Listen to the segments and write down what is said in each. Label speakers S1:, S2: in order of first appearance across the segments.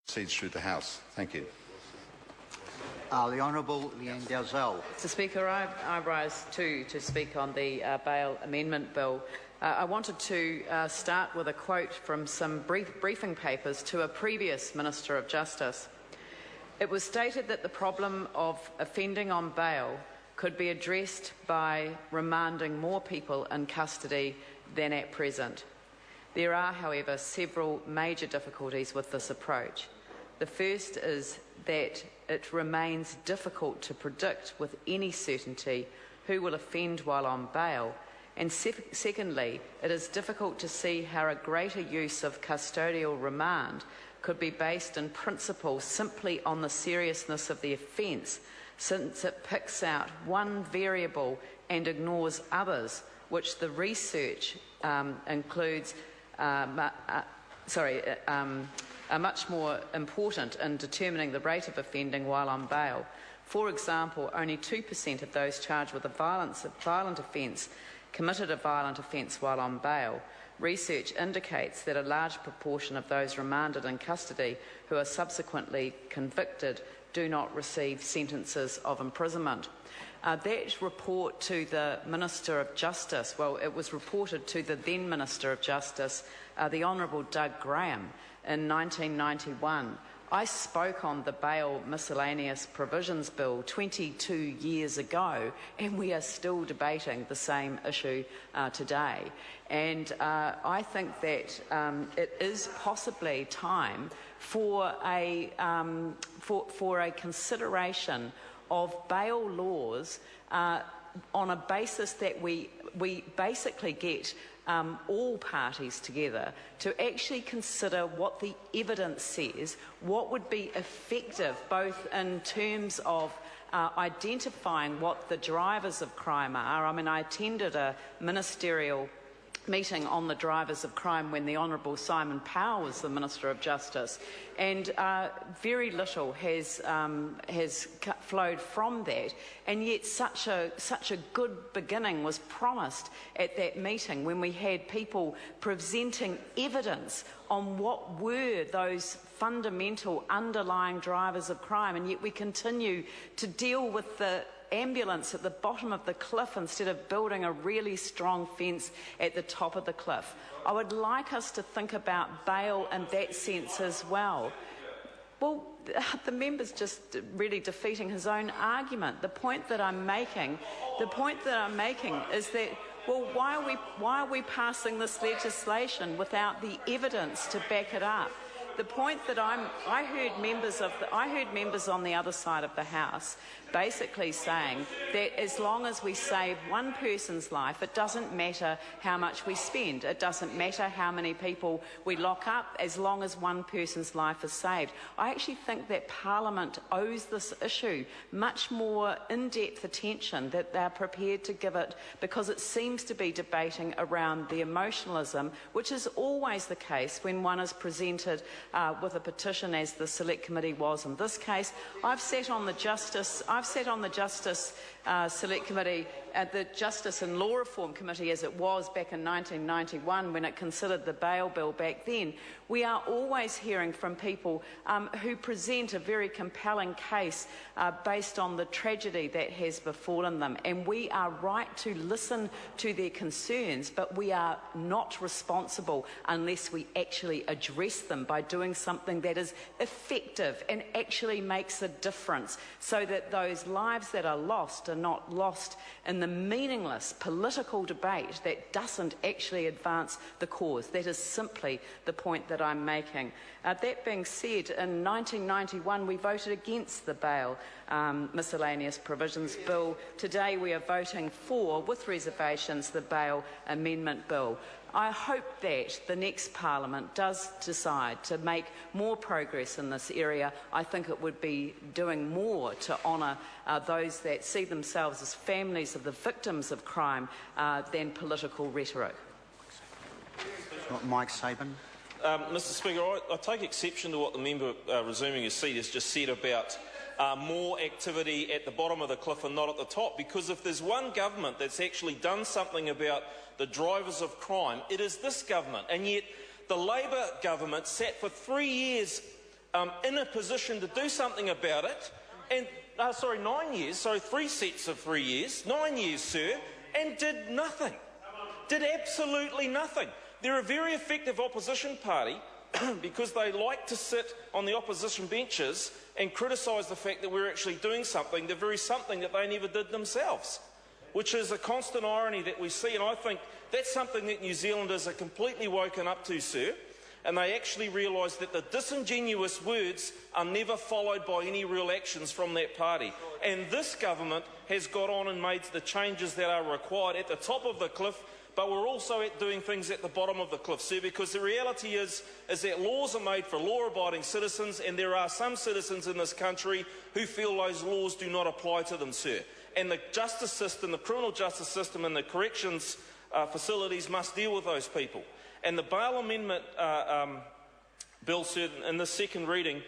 S1: proceeds through the House. Thank you.
S2: The Honourable Leanne Dalzell.
S3: Mr. Speaker, I rise too to speak on the bail amendment bill. I wanted to start with a quote from some briefing papers to a previous Minister of Justice. It was stated that the problem of offending on bail could be addressed by remanding more people in custody than at present. There are, however, several major difficulties with this approach. The first is that it remains difficult to predict with any certainty who will offend while on bail, and secondly, it is difficult to see how a greater use of custodial remand could be based in principle simply on the seriousness of the offence, since it picks out one variable and ignores others, which the research includes are much more important in determining the rate of offending while on bail. For example, only 2% of those charged with a violent offence committed a violent offence while on bail. Research indicates that a large proportion of those remanded in custody who are subsequently convicted do not receive sentences of imprisonment. That report to the Minister of Justice, well, it was reported to the then Minister of Justice, the Honourable Doug Graham, in 1991. I spoke on the Bail Miscellaneous Provisions Bill 22 years ago, and we are still debating the same issue today. And I think that it is possibly time for a consideration of bail laws on a basis that we basically get all parties together to actually consider what the evidence says, what would be effective both in terms of identifying what the drivers of crime are. I mean, I attended a ministerial meeting on the drivers of crime when the Honourable Simon Powell was the Minister of Justice, and very little has flowed from that, and yet such a good beginning was promised at that meeting when we had people presenting evidence on what were those fundamental underlying drivers of crime, and yet we continue to deal with the ambulance at the bottom of the cliff instead of building a really strong fence at the top of the cliff. I would like us to think about bail in that sense as well. Well, the member's just really defeating his own argument. The point that I'm making is that, well, why are we passing this legislation without the evidence to back it up? The point that I heard members on the other side of the House basically saying that as long as we save one person's life, it doesn't matter how much we spend. It doesn't matter how many people we lock up, as long as one person's life is saved. I actually think that Parliament owes this issue much more in-depth attention that they're prepared to give it, because it seems to be debating around the emotionalism, which is always the case when one is presented with a petition, as the Select Committee was in this case. I've sat on the Justice Select Committee, the Justice and Law Reform Committee as it was back in 1991 when it considered the bail bill back then. We are always hearing from people who present a very compelling case based on the tragedy that has befallen them, and we are right to listen to their concerns, but we are not responsible unless we actually address them by doing something that is effective and actually makes a difference, so that those lives that are lost are not lost in the meaningless political debate that doesn't actually advance the cause. That is simply the point that I'm making. That being said, in 1991 we voted against the Bail Miscellaneous Provisions Bill. Today we are voting for, with reservations, the Bail Amendment Bill. I hope that the next Parliament does decide to make more progress in this area. I think it would be doing more to honour those that see themselves as families of the victims of crime than political rhetoric.
S2: Mike Sabin.
S4: Mr Speaker, I take exception to what the member resuming his seat has just said about more activity at the bottom of the cliff and not at the top, because if there's one government that's actually done something about the drivers of crime, it is this government. And yet the Labor government sat for 3 years in a position to do something about it, and 9 years, so 3 sets of 3 years, 9 years, sir, and did nothing. Did absolutely nothing. They're a very effective opposition party because they like to sit on the opposition benches and criticise the fact that we're actually doing something, the very something that they never did themselves, which is a constant irony that we see, and I think that's something that New Zealanders are completely woken up to, sir, and they actually realise that the disingenuous words are never followed by any real actions from that party. And this government has got on and made the changes that are required at the top of the cliff, but we're also doing things at the bottom of the cliff, sir, because the reality is that laws are made for law-abiding citizens, and there are some citizens in this country who feel those laws do not apply to them, sir. And the justice system, the criminal justice system and the corrections facilities must deal with those people. And the bail amendment bill, sir, in the second reading,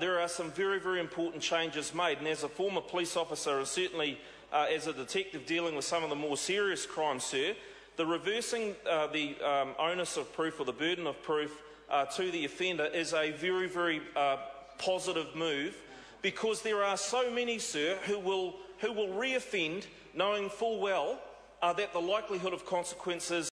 S4: there are some very, very important changes made. And as a former police officer, and certainly as a detective dealing with some of the more serious crimes, sir, the reversing the onus of proof or the burden of proof to the offender is a very, very positive move, because there are so many, sir, who will re-offend knowing full well that the likelihood of consequences